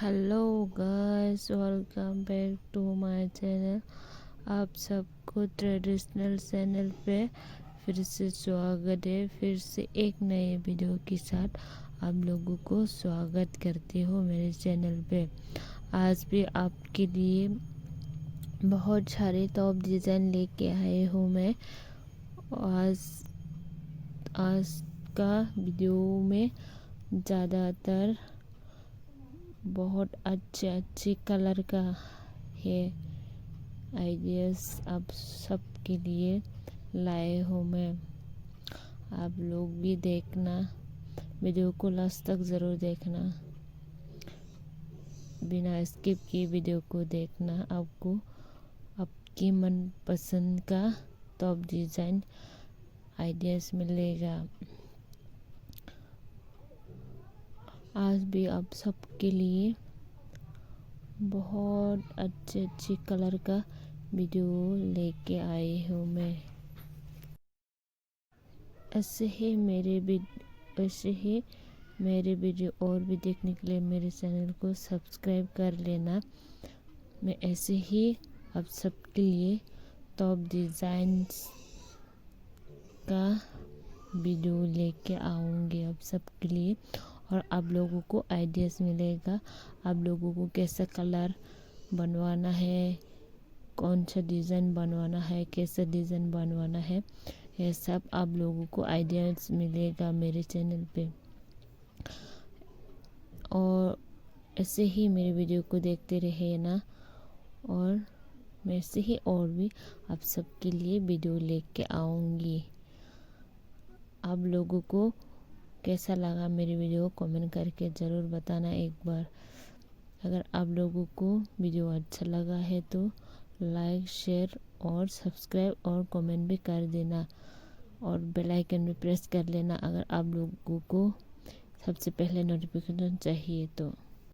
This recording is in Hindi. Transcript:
Hello guys, welcome back to my channel. आप सबको ट्रेडिशनल चैनल पे फिर से स्वागत है। फिर से एक नए वीडियो के साथ आप लोगों को स्वागत करती हूँ मेरे चैनल पे। आज भी आपके लिए बहुत सारे टॉप डिज़ाइन लेके आए हूँ मैं। आज का वीडियो में ज़्यादातर बहुत अच्छे कलर का है आइडियाज़ आप सबके लिए लाए हूँ मैं। आप लोग भी देखना, वीडियो को लास्ट तक ज़रूर देखना, बिना स्किप किए वीडियो को देखना। आपको आपकी मनपसंद का टॉप डिज़ाइन आइडियाज़ मिलेगा। आज भी आप सबके लिए बहुत अच्छे कलर का वीडियो लेके आई हूँ मैं। ऐसे ही मेरे वीडियो और भी देखने के लिए मेरे चैनल को सब्सक्राइब कर लेना। मैं ऐसे ही आप सबके लिए टॉप डिज़ाइंस का वीडियो लेके आऊँगी आप सबके लिए, और आप लोगों को आइडियाज़ मिलेगा। आप लोगों को कैसा कलर बनवाना है, कौन सा डिज़ाइन बनवाना है, कैसा डिज़ाइन बनवाना है, ये सब आप लोगों को आइडियाज़ मिलेगा मेरे चैनल पे। और ऐसे ही मेरे वीडियो को देखते रहे ना, और मैं ऐसे ही और भी आप सबके लिए वीडियो लेके आऊँगी। आप लोगों को कैसा लगा मेरी वीडियो कमेंट करके ज़रूर बताना एक बार। अगर आप लोगों को वीडियो अच्छा लगा है तो लाइक, शेयर और सब्सक्राइब और कमेंट भी कर देना, और बेल आइकन भी प्रेस कर लेना अगर आप लोगों को सबसे पहले नोटिफिकेशन चाहिए तो।